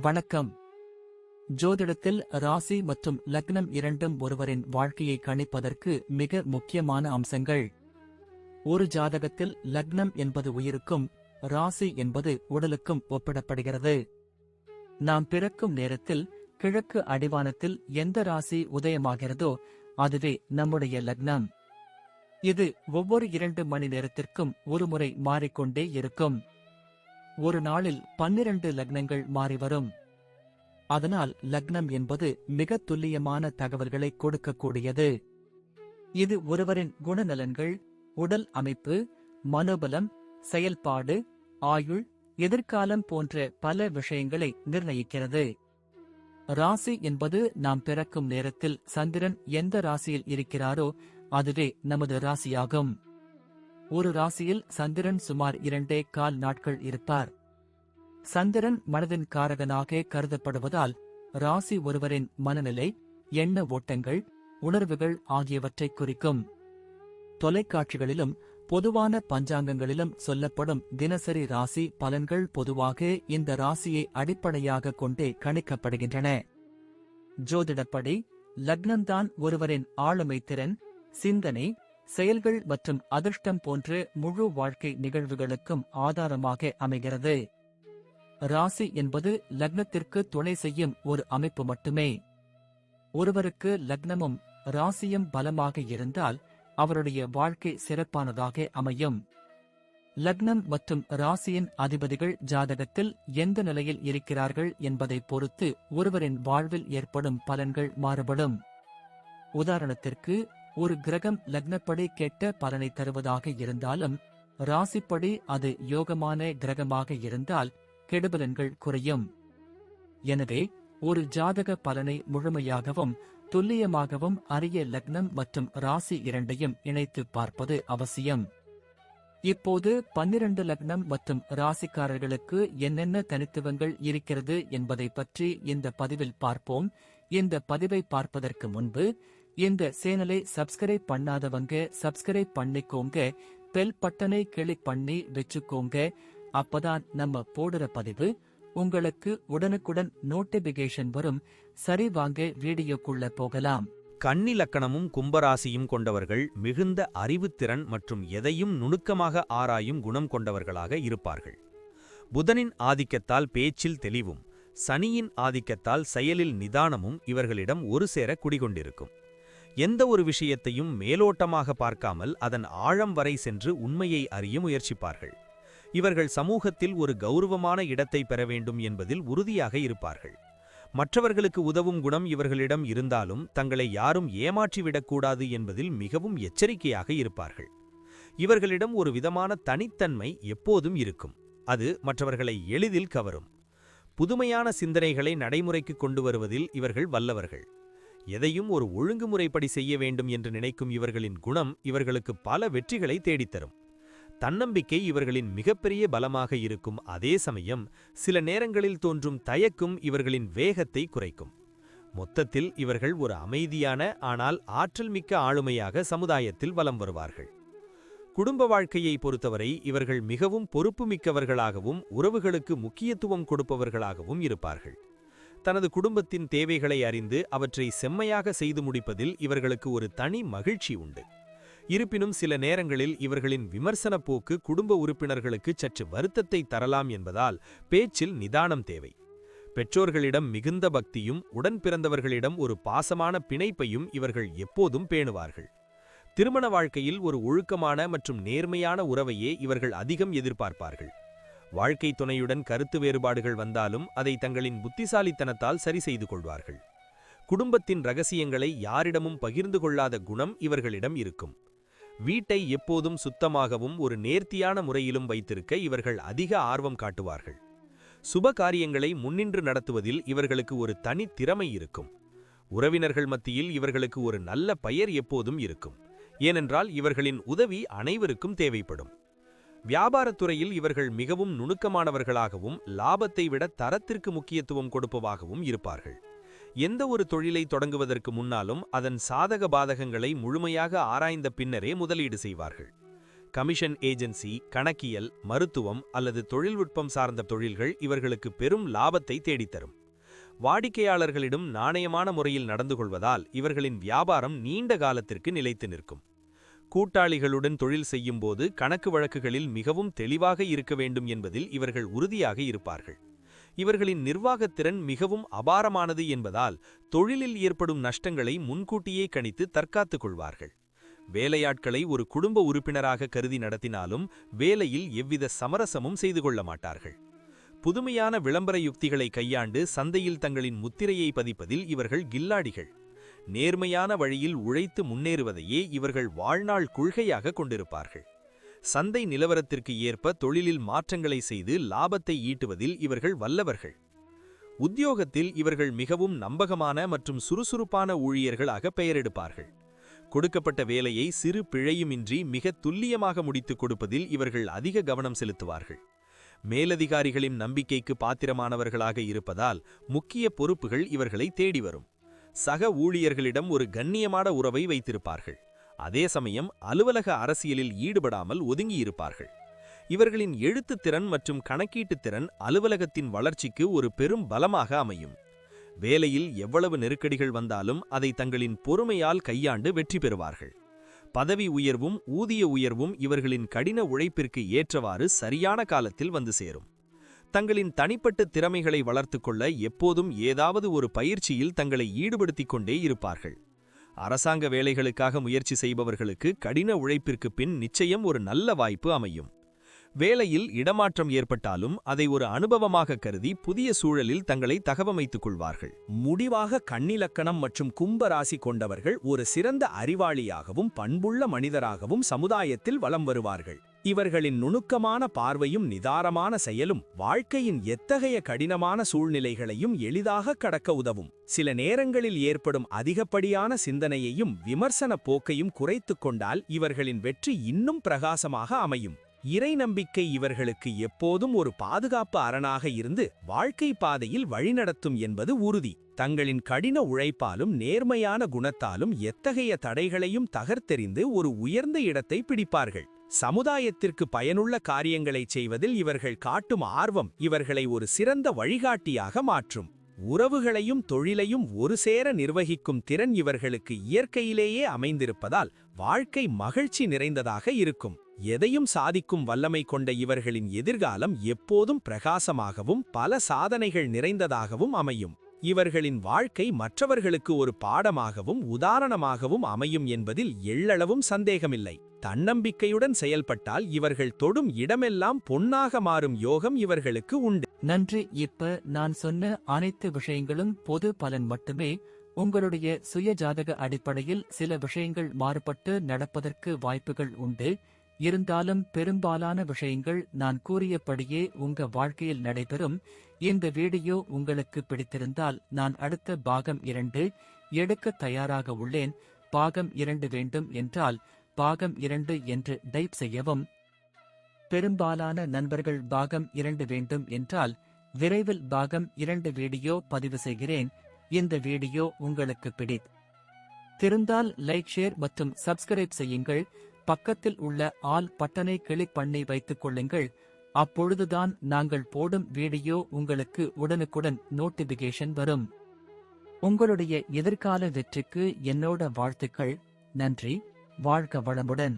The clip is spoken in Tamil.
வணக்கம். ஜோதிடத்தில் ராசி மற்றும் லக்னம் இரண்டும் ஒருவரின் வாழ்க்கையை கணிப்பதற்கு மிக முக்கியமான அம்சங்கள். ஒரு ஜாதகத்தில் லக்னம் என்பது உயிருக்கும், ராசி என்பது உடலுக்கும் ஒப்பிடப்படுகிறது. நாம் பிறக்கும் நேரத்தில் கிழக்கு அடிவானத்தில் எந்த ராசி உதயமாகிறதோ அதுவே நம்முடைய லக்னம். இது ஒவ்வொரு 2 மணி நேரத்திற்கும் ஒருமுறை மாறிக்கொண்டே இருக்கும். ஒரு நாளில் 12 லக்னங்கள் மாறிவரும். அதனால் லக்னம் என்பது மிக துல்லியமான தகவல்களை கொடுக்கக்கூடியது. இது ஒருவரின் குணநலன்கள், உடல் அமைப்பு, மனோபலம், செயல்பாடு, ஆயுள், எதிர்காலம் போன்ற பல விஷயங்களை நிர்ணயிக்கிறது. ராசி என்பது நாம் பிறக்கும் நேரத்தில் சந்திரன் எந்த ராசியில் இருக்கிறாரோ அதுவே நமது ராசியாகும். ஒரு ராசியில் சந்திரன் சுமார் 2.25 நாட்கள் இருப்பார். சந்திரன் மனதின் காரகனாக கருதப்படுவதால் ராசி ஒருவரின் மனநிலை, எண்ண ஓட்டங்கள், உணர்வுகள் ஆகியவற்றை குறிக்கும். தொலைக்காட்சிகளிலும் பொதுவான பஞ்சாங்கங்களிலும் சொல்லப்படும் தினசரி ராசி பலன்கள் பொதுவாக இந்த ராசியை அடிப்படையாக கொண்டே கணிக்கப்படுகின்றன. ஜோதிடப்படி லக்னம்தான் ஒருவரின் ஆளுமை திறன், சிந்தனை, செயல்கள் மற்றும் அதிர்ஷ்டம் போன்ற முழு வாழ்க்கை நிகழ்வுகளுக்கும் ஆதாரமாக அமைகிறது. ராசி என்பது லக்னத்திற்கு துணை செய்யும் ஒரு அமைப்பு மட்டுமே. ஒருவருக்கு லக்னமும் ராசியும் பலமாக இருந்தால் அவருடைய வாழ்க்கை சிறப்பானதாக அமையும். லக்னம் மற்றும் ராசியின் அதிபதிகள் ஜாதகத்தில் எந்த நிலையில் இருக்கிறார்கள் என்பதை பொறுத்து ஒருவரின் வாழ்வில் ஏற்படும் பலன்கள் மாறுபடும். உதாரணத்திற்கு, ஒரு கிரகம் லக்னப்படி கெட்ட பலனை தருவதாக இருந்தாலும் ராசிப்படி அது யோகமான கிரகமாக இருந்தால் கெடுபலன்கள் குறையும். எனவே ஒரு ஜாதக பலனை முழுமையாகவும் துல்லியமாகவும் அறிய லக்னம் மற்றும் ராசி இரண்டையும் இணைத்து பார்ப்பது அவசியம். இப்போது 12 லக்னம் மற்றும் ராசிக்காரர்களுக்கு என்னென்ன தனித்துவங்கள் இருக்கிறது என்பதை பற்றி இந்த பதிவில் பார்ப்போம். இந்த பதிவை பார்ப்பதற்கு முன்பு இந்த சேனலை சப்ஸ்கிரைப் பண்ணாதவங்க சப்ஸ்கிரைப் பண்ணிக்கோங்க, பெல் பட்டனை கிளிக் பண்ணி வச்சுக்கோங்க. அப்பதான் நம்ம போடுற பதிவு உங்களுக்கு உடனுக்குடன் நோட்டிபிகேஷன் வரும். சரி, வாங்க வீடியோக்குள்ள போகலாம். கன்னி லக்கணமும் கும்பராசியும் கொண்டவர்கள் மிகுந்த அறிவுத்திறன் மற்றும் எதையும் நுணுக்கமாக ஆராயும் குணம் கொண்டவர்களாக இருப்பார்கள். புதனின் ஆதிக்கத்தால் பேச்சில் தெளிவும், சனியின் ஆதிக்கத்தால் செயலில் நிதானமும் இவர்களிடம் ஒரு சேர குடிகொண்டிருக்கும். எந்த ஒரு விஷயத்தையும் மேலோட்டமாக பார்க்காமல் அதன் ஆழம் வரை சென்று உண்மையை அறிய முயற்சிப்பார்கள். இவர்கள் சமூகத்தில் ஒரு கௌரவமான இடத்தை பெற வேண்டும் என்பதில் உறுதியாக இருப்பார்கள். மற்றவர்களுக்கு உதவும் குணம் இவர்களிடம் இருந்தாலும் தங்களை யாரும் ஏமாற்றிவிடக்கூடாது என்பதில் மிகவும் எச்சரிக்கையாக இருப்பார்கள். இவர்களிடம் ஒரு விதமான தனித்தன்மை எப்போதும் இருக்கும். அது மற்றவர்களை எளிதில் கவரும். புதுமையான சிந்தனைகளை நடைமுறைக்கு கொண்டு வருவதில் இவர்கள் வல்லவர்கள். எதையும் ஒரு ஒழுங்குமுறைப்படி செய்ய வேண்டும் என்று நினைக்கும் இவர்களின் குணம் இவர்களுக்கு பல வெற்றிகளை தேடித்தரும். தன்னம்பிக்கை இவர்களின் மிகப்பெரிய பலமாக இருக்கும். அதே சமயம் சில நேரங்களில் தோன்றும் தயக்கம் இவர்களின் வேகத்தை குறைக்கும். மொத்தத்தில் இவர்கள் ஒரு அமைதியான ஆனால் ஆற்றல் மிக்க ஆளுமையாக சமுதாயத்தில் வலம் வருவார்கள். குடும்ப வாழ்க்கையை பொறுத்தவரை இவர்கள் மிகவும் பொறுப்புமிக்கவர்களாகவும் உறவுகளுக்கு முக்கியத்துவம் கொடுப்பவர்களாகவும் இருப்பார்கள். தனது குடும்பத்தின் தேவைகளை அறிந்து அவற்றை செம்மையாக செய்து முடிப்பதில் இவர்களுக்கு ஒரு தனி மகிழ்ச்சி உண்டு. இருப்பினும் சில நேரங்களில் இவர்களின் விமர்சன போக்கு குடும்ப உறுப்பினர்களுக்கு சற்று வருத்தத்தை தரலாம் என்பதால் பேச்சில் நிதானம் தேவை. பெற்றோர்களிடம் மிகுந்த பக்தியும் உடன் பிறந்தவர்களிடம் ஒரு பாசமான பிணைப்பையும் இவர்கள் எப்போதும் பேணுவார்கள். திருமண வாழ்க்கையில் ஒரு ஒழுக்கமான மற்றும் நேர்மையான உறவையே இவர்கள் அதிகம் எதிர்பார்ப்பார்கள். வாழ்க்கை துணையுடன் கருத்து வேறுபாடுகள் வந்தாலும் அதை தங்களின் புத்திசாலித்தனத்தால் சரி செய்து கொள்வார்கள். குடும்பத்தின் இரகசியங்களை யாரிடமும் பகிர்ந்து கொள்ளாத குணம் இவர்களிடம் இருக்கும். வீட்டை எப்போதும் சுத்தமாகவும் ஒரு நேர்த்தியான முறையிலும் வைத்திருக்க இவர்கள் அதிக ஆர்வம் காட்டுவார்கள். சுப காரியங்களை முன்னின்று நடத்துவதில் இவர்களுக்கு ஒரு தனி திறமை இருக்கும். உறவினர்கள் மத்தியில் இவர்களுக்கு ஒரு நல்ல பெயர் எப்போதும் இருக்கும். ஏனென்றால் இவர்களின் உதவி அனைவருக்கும் தேவைப்படும். வியாபாரத்துறையில் இவர்கள் மிகவும் நுணுக்கமானவர்களாகவும் லாபத்தை விட தரத்திற்கு முக்கியத்துவம் கொடுப்பவாகவும் இருப்பார்கள். எந்த ஒரு தொழிலை தொடங்குவதற்கு முன்னாலும் அதன் சாதக பாதகங்களை முழுமையாக ஆராய்ந்த பின்னரே முதலீடு செய்வார்கள். கமிஷன் ஏஜென்சி, கணக்கியல், மருத்துவம் அல்லது தொழில்நுட்பம் சார்ந்த தொழில்கள் இவர்களுக்கு பெரும் லாபத்தை தேடித்தரும். வாடிக்கையாளர்களிடம் நாணயமான முறையில் நடந்து கொள்வதால் இவர்களின் வியாபாரம் நீண்ட காலத்திற்கு நிலைத்து நிற்கும். கூட்டாளிகளுடன் தொழில் செய்யும்போது கணக்கு வழக்குகளில் மிகவும் தெளிவாக இருக்க வேண்டும் என்பதில் இவர்கள் உறுதியாக இருப்பார்கள். இவர்களின் நிர்வாகத்திறன் மிகவும் அபாரமானது என்பதால் தொழிலில் ஏற்படும் நஷ்டங்களை முன்கூட்டியே கணித்து தற்காத்துக் கொள்வார்கள். வேலையாட்களை ஒரு குடும்ப உறுப்பினராக கருதி நடத்தினாலும் வேலையில் எவ்வித சமரசமும் செய்து கொள்ள மாட்டார்கள். புதுமையான விளம்பர யுக்திகளை கையாண்டு சந்தையில் தங்களின் முத்திரையை பதிப்பதில் இவர்கள் கில்லாடிகள். நேர்மையான வழியில் உழைத்து முன்னேறுவதையே இவர்கள் வாழ்நாள் கொள்கையாக கொண்டிருப்பார்கள். சந்தை நிலவரத்திற்கு ஏற்ப தொழிலில் மாற்றங்களை செய்து லாபத்தை ஈட்டுவதில் இவர்கள் வல்லவர்கள். உத்தியோகத்தில் இவர்கள் மிகவும் நம்பகமான மற்றும் சுறுசுறுப்பான ஊழியர்களாக பெயரெடுப்பார்கள். கொடுக்கப்பட்ட வேலையை சிறு பிழையுமின்றி மிக துல்லியமாக முடித்துக் கொடுப்பதில் இவர்கள் அதிக கவனம் செலுத்துவார்கள். மேலதிகாரிகளின் நம்பிக்கைக்கு பாத்திரமானவர்களாக இருப்பதால் முக்கிய பொறுப்புகள் இவர்களை தேடி வரும். சக ஊழியர்களிடம் ஒரு கண்ணியமான உறவை வைத்திருப்பார்கள். அதே சமயம் அலுவலக அரசியலில் ஈடுபடாமல் ஒதுங்கியிருப்பார்கள். இவர்களின் எழுத்துத் திறன் மற்றும் கணக்கீட்டுத் திறன் அலுவலகத்தின் வளர்ச்சிக்கு ஒரு பெரும் பலமாக அமையும். வேலையில் எவ்வளவு நெருக்கடிகள் வந்தாலும் அதை தங்களின் பொறுமையால் கையாண்டு வெற்றி பெறுவார்கள். பதவி உயர்வும் ஊதிய உயர்வும் இவர்களின் கடின உழைப்பிற்கு ஏற்றவாறு சரியான காலத்தில் வந்து சேரும். தங்களின் தனிப்பட்ட திறமைகளை வளர்த்துக்கொள்ள எப்போதும் ஏதாவது ஒரு பயிற்சியில் தங்களை ஈடுபடுத்திக் கொண்டே இருப்பார்கள். அரசாங்க வேலைகளுக்காக முயற்சி செய்பவர்களுக்கு கடின உழைப்பிற்கு பின் நிச்சயம் ஒரு நல்ல வாய்ப்பு அமையும். வேலையில் இடமாற்றம் ஏற்பட்டாலும் அதை ஒரு அனுபவமாக கருதி புதிய சூழலில் தங்களை தகவமைத்துக் கொள்வார்கள். முடிவாக கன்னிலக்கணம் மற்றும் கும்பராசி கொண்டவர்கள் ஒரு சிறந்த அறிவாளியாகவும் பண்புள்ள மனிதராகவும் சமுதாயத்தில் வலம் வருவார்கள். இவர்களின் நுணுக்கமான பார்வையும் நிதானமான செயலும் வாழ்க்கையின் எத்தகைய கடினமான சூழ்நிலைகளையும் எளிதாக கடக்க உதவும். சில நேரங்களில் ஏற்படும் அதிகப்படியான சிந்தனையையும் விமர்சன போக்கையும் குறைத்துக் கொண்டால் இவர்களின் வெற்றி இன்னும் பிரகாசமாக அமையும். இறை நம்பிக்கை இவர்களுக்கு எப்போதும் ஒரு பாதுகாப்பு அரணாக இருந்து வாழ்க்கை பாதையில் வழிநடத்தும் என்பது உறுதி. தங்களின் கடின உழைப்பாலும் நேர்மையான குணத்தாலும் எத்தகைய தடைகளையும் தகர்த்தெறிந்து ஒரு உயர்ந்த இடத்தை பிடிப்பார்கள். சமுதாயத்திற்கு பயனுள்ள காரியங்களை செய்வதில் இவர்கள் காட்டும் ஆர்வம் இவர்களை ஒரு சிறந்த வழிகாட்டியாக மாற்றும். உறவுகளையும் தொழிலையும் ஒரு சேர நிர்வகிக்கும் திறன் இவர்களுக்கு இயற்கையிலேயே அமைந்திருப்பதால் வாழ்க்கை மகிழ்ச்சி நிறைந்ததாக இருக்கும். எதையும் சாதிக்கும் வல்லமை கொண்ட இவர்களின் எதிர்காலம் எப்போதும் பிரகாசமாகவும் பல சாதனைகள் நிறைந்ததாகவும் அமையும். இவர்களின் வாழ்க்கை மற்றவர்களுக்கு ஒரு பாடமாகவும் உதாரணமாகவும் அமையும் என்பதில் எள்ளளவும் சந்தேகமில்லை. தன்னம்பிக்கையுடன் செயல்பட்டால் இவர்கள் தொடும் இடமெல்லாம் பொன்னாக மாறும் யோகம் இவர்களுக்கு உண்டு. நன்றி. இப்ப நான் சொன்ன அனைத்து விஷயங்களும் பொது பலன் மட்டுமே. உங்களுடைய சுய ஜாதக அடிப்படையில் சில விஷயங்கள் மாறுபட்டு நடப்பதற்கு வாய்ப்புகள் உண்டு. இருந்தாலும் பெரும்பாலான விஷயங்கள் நான் கூறியபடியே உங்க வாழ்க்கையில் நடைபெறும். இந்த வீடியோ உங்களுக்கு பிடித்திருந்தால் நான் அடுத்த பாகம் 2 எடுக்க தயாராக உள்ளேன். பாகம் 2 வேண்டும் என்றால் பாகம் 2 என்று டைப் செய்யவும். பெரும்பாலான நண்பர்கள் பாகம் 2 வேண்டும் என்றால் விரைவில் பாகம் 2 வீடியோ பதிவு செய்கிறேன். இந்த வீடியோ உங்களுக்கு பிடித்திருந்தால் லைக், ஷேர் மற்றும் சப்ஸ்கிரைப் செய்யுங்கள். பக்கத்தில் உள்ள ஆல் பட்டனை கிளிக் பண்ணி வைத்துக் கொள்ளுங்கள். அப்பொழுதுதான் நாங்கள் போடும் வீடியோ உங்களுக்கு உடனுக்குடன் நோட்டிபிகேஷன் வரும். உங்களுடைய எதிர்கால வெற்றிக்கு என்னோட வாழ்த்துக்கள். நன்றி. வாழ்க வளமுடன்.